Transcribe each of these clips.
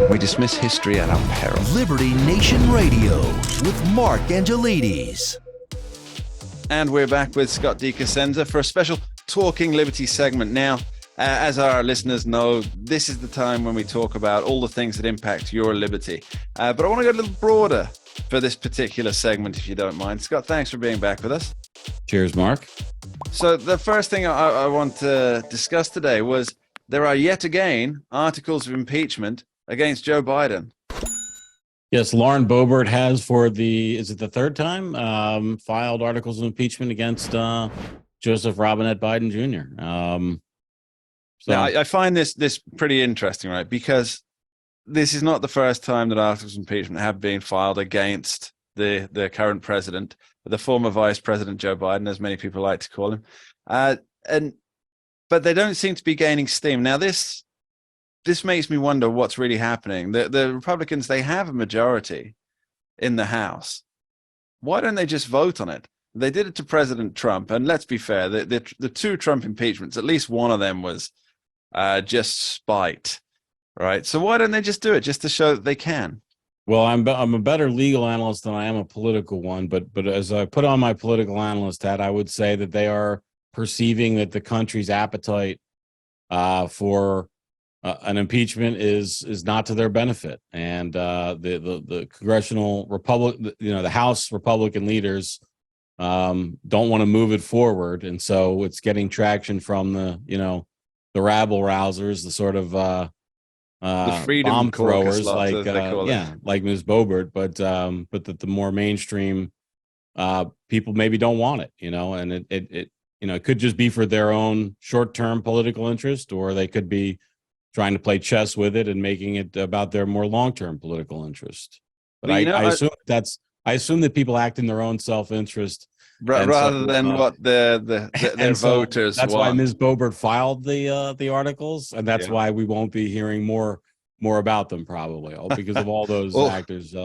We dismiss history at our peril. Liberty Nation Radio with Mark Angelides. And we're back with Scott DeCosenza for a special Talking Liberty segment. Now, as our listeners know, this is the time when we talk about all the things that impact your liberty. But I want to go a little broader for this particular segment, if you don't mind. Scott, thanks for being back with us. Cheers, Mark. So the first thing I want to discuss today was there are yet again articles of impeachment against Joe Biden. Yes, Lauren Boebert has is it the third time, filed articles of impeachment against Joseph Robinette Biden Jr. Now, I find this pretty interesting, right? Because this is not the first time that articles of impeachment have been filed against the current president, the former Vice President Joe Biden, as many people like to call him. But they don't seem to be gaining steam. Now, this makes me wonder what's really happening. The Republicans, they have a majority in the House. Why don't they just vote on it? They did it to President Trump, and let's be fair, the two Trump impeachments, at least one of them was just spite, right? So why don't they just do it, just to show that they can? Well, I'm a better legal analyst than I am a political one, but as I put on my political analyst hat, I would say that they are perceiving that the country's appetite for an impeachment is not to their benefit, and the congressional the House Republican leaders don't want to move it forward, and so it's getting traction from the rabble rousers, the sort of the freedom bomb throwers, like like Ms. Boebert, but that the more mainstream people maybe don't want it, and it could just be for their own short-term political interest, or they could be trying to play chess with it and making it about their more long-term political interest. But I assume that people act in their own self-interest rather than what their voters that's want. why Ms. Boebert filed the articles, and that's why we won't be hearing more about them, probably, all because of all those actors.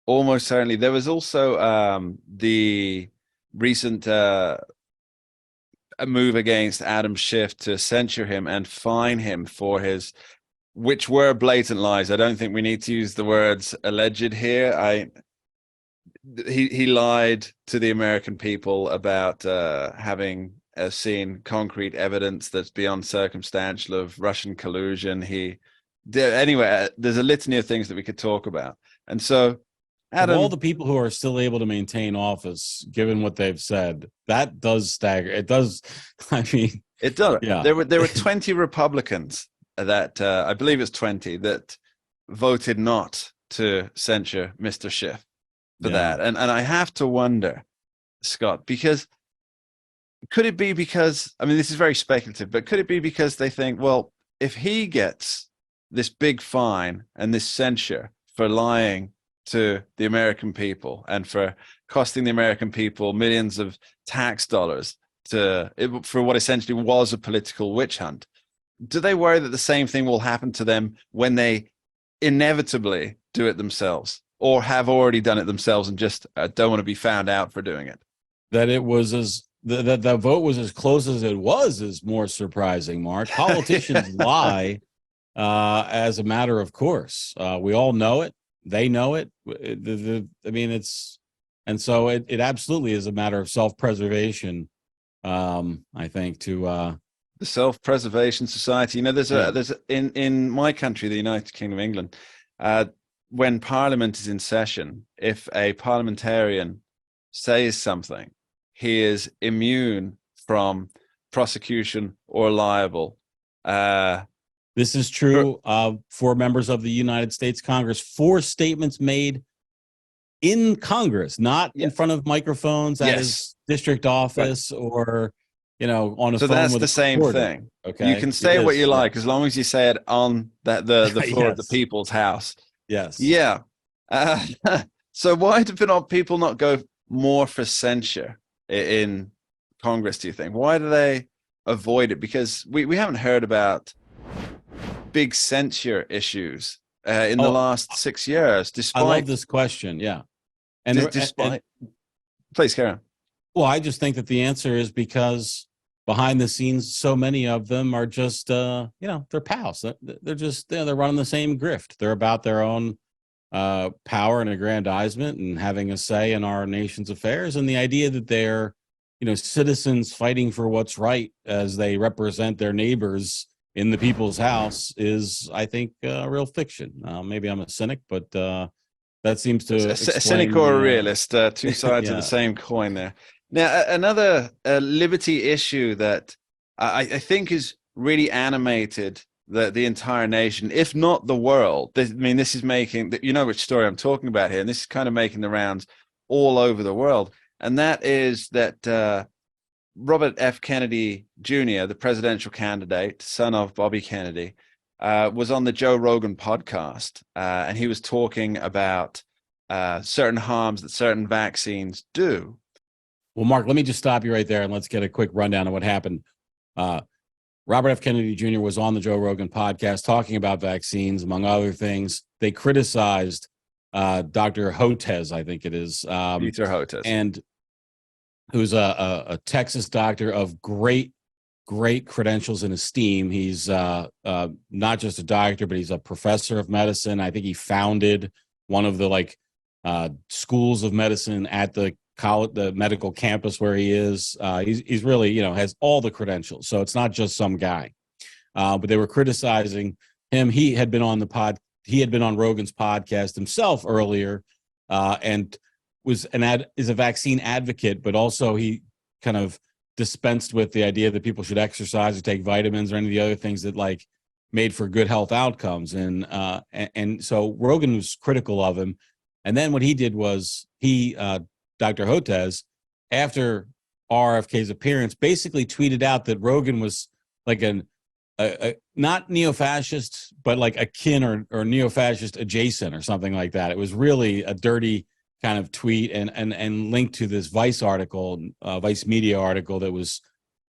Almost certainly. There was also the recent a move against Adam Schiff to censure him and fine him for which were blatant lies. I don't think we need to use the words alleged here. He lied to the American people about having seen concrete evidence that's beyond circumstantial of Russian collusion. Anyway, there's a litany of things that we could talk about. And so, Adam, of all the people who are still able to maintain office, given what they've said, that does stagger. It does. I mean, it does. Yeah. There were 20 Republicans that I believe it's 20 that voted not to censure Mr. Schiff for that. And I have to wonder, Scott, because could it be because, I mean, this is very speculative, but could it be because they think, well, if he gets this big fine and this censure for lying to the American people and for costing the American people millions of tax dollars for what essentially was a political witch hunt, do they worry that the same thing will happen to them when they inevitably do it themselves, or have already done it themselves and just don't want to be found out for doing it? That it was that the vote was as close as it was is more surprising, Mark. Politicians lie as a matter of course. We all know it. They know it. So it absolutely is a matter of self-preservation. I think to the Self-Preservation Society. There's in my country, the United Kingdom of England, when Parliament is in session, if a parliamentarian says something, he is immune from prosecution or liable. This is true for members of the United States Congress. 4 statements made in Congress, not in front of microphones at his district office or, on a phone. So that's with the same thing. Okay, you can say what you like as long as you say it on the floor of the people's house. Yes. Yeah. So why do people not go more for censure in Congress, do you think? Why do they avoid it? Because we haven't heard about big censure issues in the last 6 years. Despite, I love this question. Yeah. Please carry on. Well, I just think that the answer is because behind the scenes, so many of them are just, they're pals. They're just, they're running the same grift. They're about their own power and aggrandizement and having a say in our nation's affairs. And the idea that they're, citizens fighting for what's right as they represent their neighbors in the people's house is, I think, real fiction. Maybe I'm a cynic, but that seems to a cynic or a realist, two sides of the same coin there. Now, another liberty issue that I think is really animated the entire nation, if not the world. This is making, which story I'm talking about here, and this is kind of making the rounds all over the world. And that is that Robert F. Kennedy Jr., the presidential candidate, son of Bobby Kennedy, was on the Joe Rogan podcast, and he was talking about certain harms that certain vaccines do. Well, Mark, let me just stop you right there, and let's get a quick rundown of what happened. Robert F. Kennedy Jr. was on the Joe Rogan podcast talking about vaccines, among other things. They criticized Dr. Hotez, I think it is. Peter Hotez. And who's a Texas doctor of great credentials and esteem. He's not just a doctor, but he's a professor of medicine. I think he founded one of the schools of medicine at the college, the medical campus where he is. He's really, has all the credentials. So it's not just some guy. But they were criticizing him. He had been on Rogan's podcast himself earlier, and is a vaccine advocate, but also he kind of dispensed with the idea that people should exercise or take vitamins or any of the other things that made for good health outcomes. And so Rogan was critical of him. And then what he did was Dr. Hotez, after RFK's appearance, basically tweeted out that Rogan was like not neo-fascist, but like akin or neo-fascist adjacent or something like that. It was really a dirty kind of tweet and linked to this Vice article, Vice Media article that was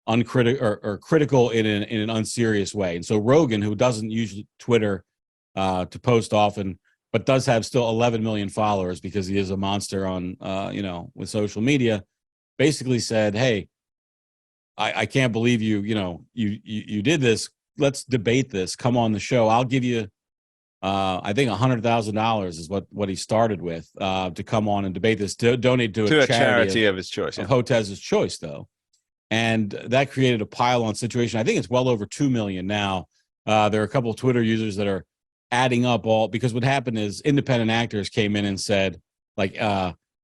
uncritical or critical in an unserious way. And so Rogan, who doesn't use Twitter to post often, but does have still 11 million followers because he is a monster on, with social media, basically said, "Hey, I can't believe you did this. Let's debate this. Come on the show. I'll give you, I think $100,000 is what he started with to come on and debate this. Donate to a charity of his choice, of Hotez's choice, though." And that created a pile-on situation. I think it's well over 2 million now. There are a couple of Twitter users that are adding up because what happened is independent actors came in and said,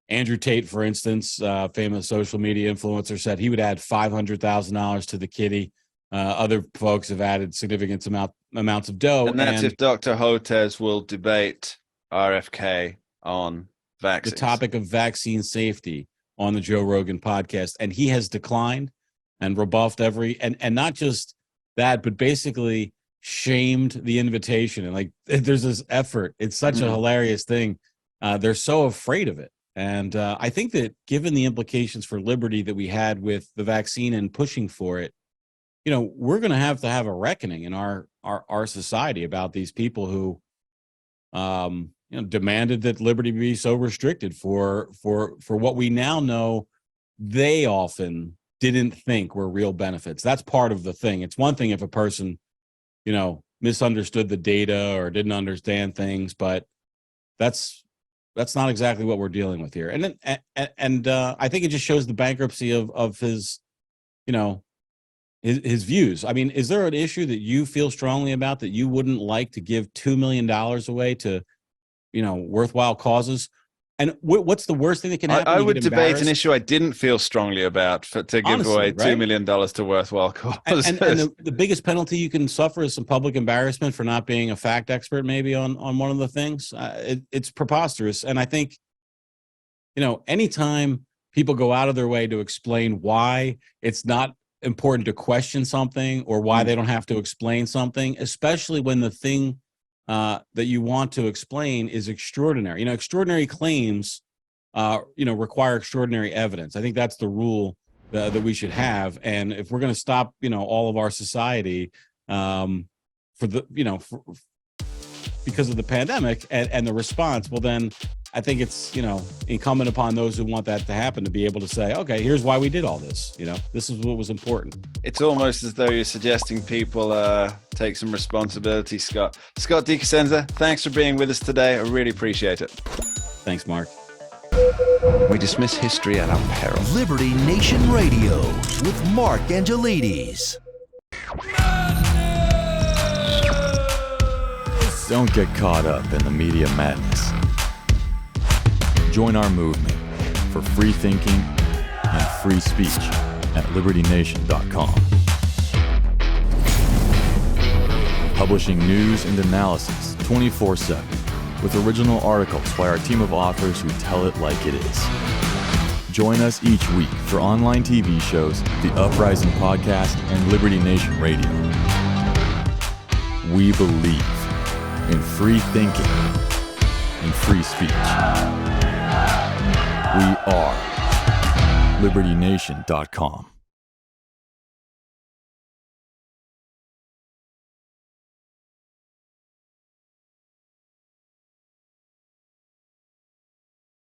Andrew Tate, for instance, famous social media influencer, said he would add $500,000 to the kitty. Other folks have added significant amounts of dough. And that's if Dr. Hotez will debate RFK on vaccines. The topic of vaccine safety on the Joe Rogan podcast. And he has declined and rebuffed and not just that, but basically shamed the invitation. And there's this effort. It's such a hilarious thing. They're so afraid of it. And I think that given the implications for liberty that we had with the vaccine and pushing for it, we're going to have a reckoning in our society about these people who, demanded that liberty be so restricted for what we now know they often didn't think were real benefits. That's part of the thing. It's one thing if a person, misunderstood the data or didn't understand things, but that's not exactly what we're dealing with here. And I think it just shows the bankruptcy of his, his views. I mean, is there an issue that you feel strongly about that you wouldn't like to give $2 million away to, worthwhile causes? And what's the worst thing that can happen? I would debate an issue I didn't feel strongly about to give away $2 million to worthwhile causes. And the biggest penalty you can suffer is some public embarrassment for not being a fact expert, maybe on one of the things. It's preposterous. And I think, anytime people go out of their way to explain why it's not important to question something or why they don't have to explain something, especially when the thing that you want to explain is extraordinary. Extraordinary claims, require extraordinary evidence. I think that's the rule that we should have. And if we're going to stop, all of our society because of the pandemic and the response, well, then I think it's, incumbent upon those who want that to happen to be able to say, okay, here's why we did all this. This is what was important. It's almost as though you're suggesting people take some responsibility, Scott. Scott DiCosenza, thanks for being with us today. I really appreciate it. Thanks, Mark. We dismiss history at our peril. Liberty Nation Radio with Mark Angelides. Don't get caught up in the media madness. Join our movement for free thinking and free speech at libertynation.com. Publishing news and analysis 24/7 with original articles by our team of authors who tell it like it is. Join us each week for online TV shows, The Uprising Podcast, and Liberty Nation Radio. We believe in free thinking and free speech. We are libertynation.com.